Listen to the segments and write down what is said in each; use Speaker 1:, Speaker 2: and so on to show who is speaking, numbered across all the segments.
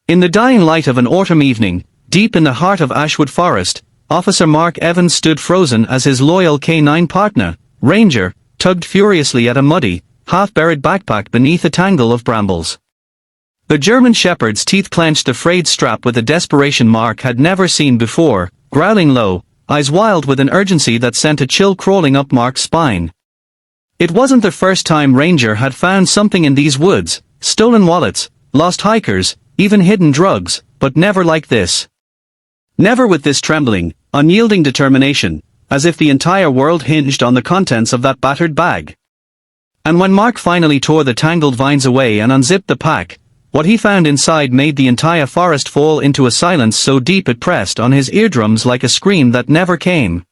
Speaker 1: In the dying light of an autumn evening, deep in the heart of Ashwood Forest, Officer Mark Evans stood frozen as his loyal K-9 partner, Ranger, tugged furiously at a muddy, half-buried backpack beneath a tangle of brambles. The German shepherd's teeth clenched the frayed strap with a desperation Mark had never seen before, growling low, eyes wild with an urgency that sent a chill crawling up Mark's spine. It wasn't the first time Ranger had found something in these woods, stolen wallets, lost hikers, even hidden drugs, but never like this. Never with this trembling, unyielding determination, as if the entire world hinged on the contents of that battered bag. And when Mark finally tore the tangled vines away and unzipped the pack, what he found inside made the entire forest fall into a silence so deep it pressed on his eardrums like a scream that never came.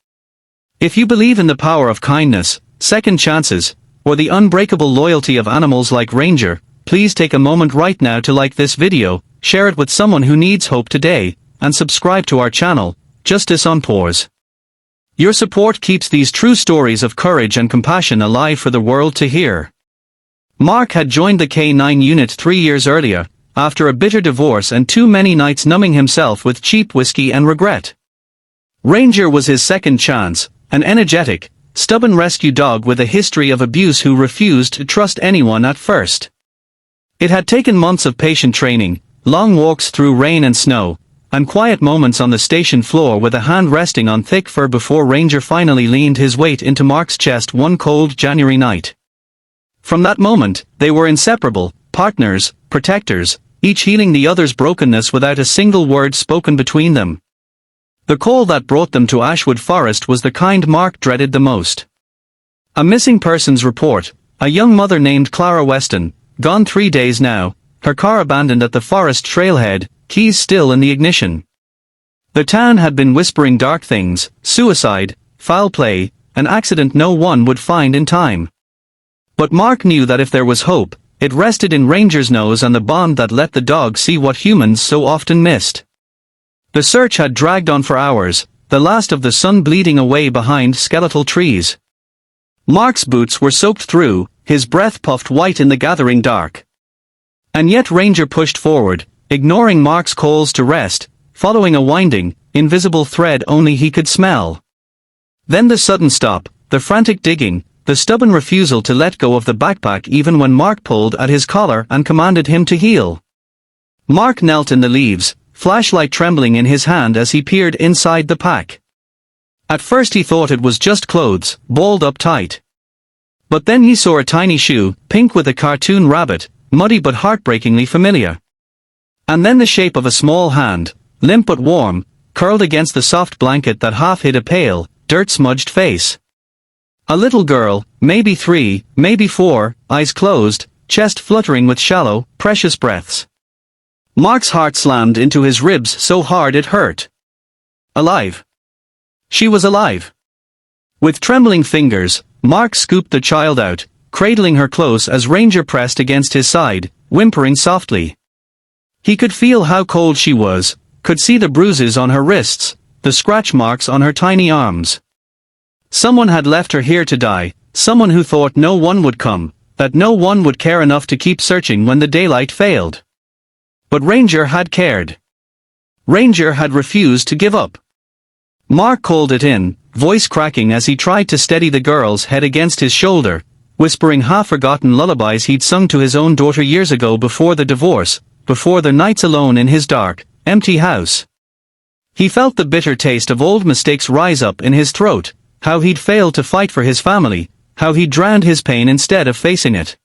Speaker 1: If you believe in the power of kindness, second chances, or the unbreakable loyalty of animals like Ranger, please take a moment right now to like this video, share it with someone who needs hope today, and subscribe to our channel, Justice on Paws. Your support keeps these true stories of courage and compassion alive for the world to hear. Mark had joined the K-9 unit 3 years earlier, after a bitter divorce and too many nights numbing himself with cheap whiskey and regret. Ranger was his second chance, an energetic, stubborn rescue dog with a history of abuse who refused to trust anyone at first. It had taken months of patient training, long walks through rain and snow, and quiet moments on the station floor with a hand resting on thick fur before Ranger finally leaned his weight into Mark's chest one cold January night. From that moment, they were inseparable, partners, protectors, each healing the other's brokenness without a single word spoken between them. The call that brought them to Ashwood Forest was the kind Mark dreaded the most. A missing persons report, a young mother named Clara Weston, gone 3 days now, her car abandoned at the forest trailhead, keys still in the ignition. The town had been whispering dark things, suicide, foul play, an accident no one would find in time. But Mark knew that if there was hope, it rested in Ranger's nose and the bond that let the dog see what humans so often missed. The search had dragged on for hours, the last of the sun bleeding away behind skeletal trees. Mark's boots were soaked through, his breath puffed white in the gathering dark. And yet Ranger pushed forward, ignoring Mark's calls to rest, following a winding, invisible thread only he could smell. Then the sudden stop, the frantic digging, the stubborn refusal to let go of the backpack even when Mark pulled at his collar and commanded him to heel. Mark knelt in the leaves, flashlight trembling in his hand as he peered inside the pack. At first he thought it was just clothes, balled up tight. But then he saw a tiny shoe, pink with a cartoon rabbit, muddy but heartbreakingly familiar. And then the shape of a small hand, limp but warm, curled against the soft blanket that half hid a pale, dirt-smudged face. A little girl, maybe 3, maybe 4, eyes closed, chest fluttering with shallow, precious breaths. Mark's heart slammed into his ribs so hard it hurt. Alive. She was alive. With trembling fingers, Mark scooped the child out, cradling her close as Ranger pressed against his side, whimpering softly. He could feel how cold she was, could see the bruises on her wrists, the scratch marks on her tiny arms. Someone had left her here to die, someone who thought no one would come, that no one would care enough to keep searching when the daylight failed. But Ranger had cared. Ranger had refused to give up. Mark called it in, voice cracking as he tried to steady the girl's head against his shoulder, whispering half-forgotten lullabies he'd sung to his own daughter years ago before the divorce, before their nights alone in his dark, empty house. He felt the bitter taste of old mistakes rise up in his throat, how he'd failed to fight for his family, how he'd drowned his pain instead of facing it.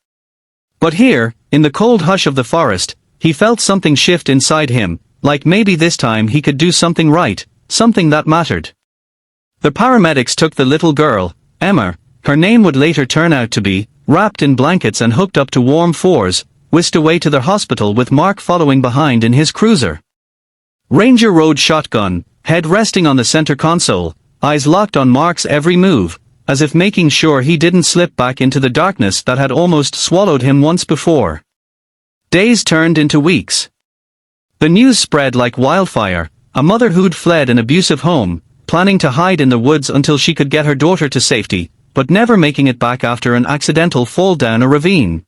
Speaker 1: But here, in the cold hush of the forest, he felt something shift inside him, like maybe this time he could do something right, something that mattered. The paramedics took the little girl, Emma, her name would later turn out to be, wrapped in blankets and hooked up to warm fours, whisked away to the hospital with Mark following behind in his cruiser. Ranger rode shotgun, head resting on the center console, eyes locked on Mark's every move, as if making sure he didn't slip back into the darkness that had almost swallowed him once before. Days turned into weeks. The news spread like wildfire, a mother who'd fled an abusive home, planning to hide in the woods until she could get her daughter to safety, but never making it back after an accidental fall down a ravine.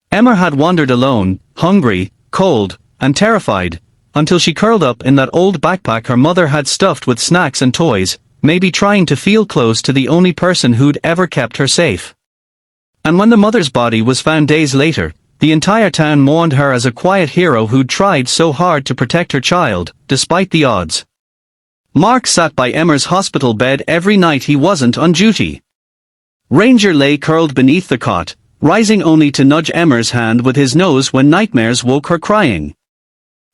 Speaker 1: Emma had wandered alone, hungry, cold, and terrified, until she curled up in that old backpack her mother had stuffed with snacks and toys, maybe trying to feel close to the only person who'd ever kept her safe. And when the mother's body was found days later, the entire town mourned her as a quiet hero who'd tried so hard to protect her child, despite the odds. Mark sat by Emma's hospital bed every night he wasn't on duty. Ranger lay curled beneath the cot, rising only to nudge Emma's hand with his nose when nightmares woke her crying.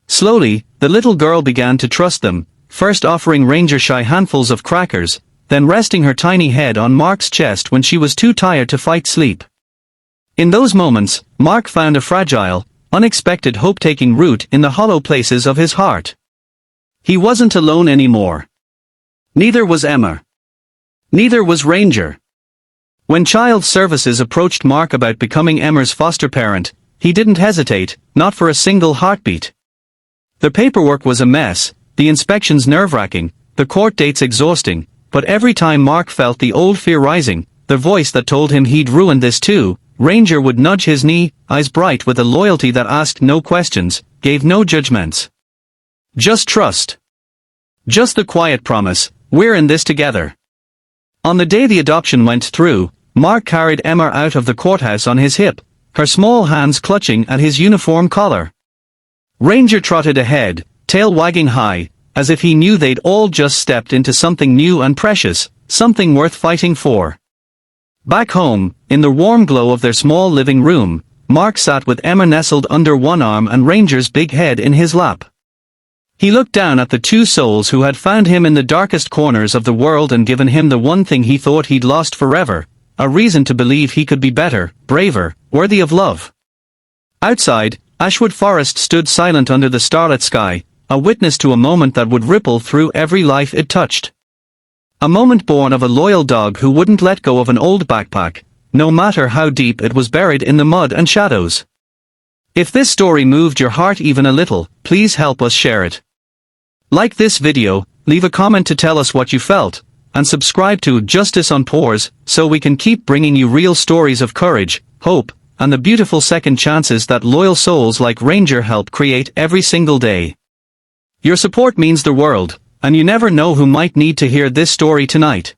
Speaker 1: Slowly, the little girl began to trust them, first offering Ranger shy handfuls of crackers, then resting her tiny head on Mark's chest when she was too tired to fight sleep. In those moments, Mark found a fragile, unexpected hope taking root in the hollow places of his heart. He wasn't alone anymore. Neither was Emma. Neither was Ranger. When Child Services approached Mark about becoming Emma's foster parent, he didn't hesitate, not for a single heartbeat. The paperwork was a mess, the inspections nerve-wracking, the court dates exhausting, but every time Mark felt the old fear rising, the voice that told him he'd ruined this too, Ranger would nudge his knee, eyes bright with a loyalty that asked no questions, gave no judgments. Just trust. Just the quiet promise, we're in this together. On the day the adoption went through, Mark carried Emma out of the courthouse on his hip, her small hands clutching at his uniform collar. Ranger trotted ahead, tail wagging high, as if he knew they'd all just stepped into something new and precious, something worth fighting for. Back home, in the warm glow of their small living room, Mark sat with Emma nestled under one arm and Ranger's big head in his lap. He looked down at the two souls who had found him in the darkest corners of the world and given him the one thing he thought he'd lost forever, a reason to believe he could be better, braver, worthy of love. Outside, Ashwood Forest stood silent under the starlit sky, a witness to a moment that would ripple through every life it touched. A moment born of a loyal dog who wouldn't let go of an old backpack, no matter how deep it was buried in the mud and shadows. If this story moved your heart even a little, please help us share it. Like this video, leave a comment to tell us what you felt, and subscribe to Justice on Paws so we can keep bringing you real stories of courage, hope, and the beautiful second chances that loyal souls like Ranger help create every single day. Your support means the world, and you never know who might need to hear this story tonight.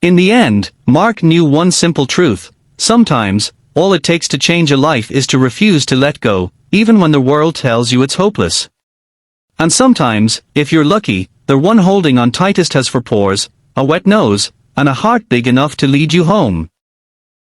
Speaker 1: In the end, Mark knew one simple truth: sometimes, all it takes to change a life is to refuse to let go, even when the world tells you it's hopeless. And sometimes, if you're lucky, the one holding on tightest has 4 paws, a wet nose, and a heart big enough to lead you home.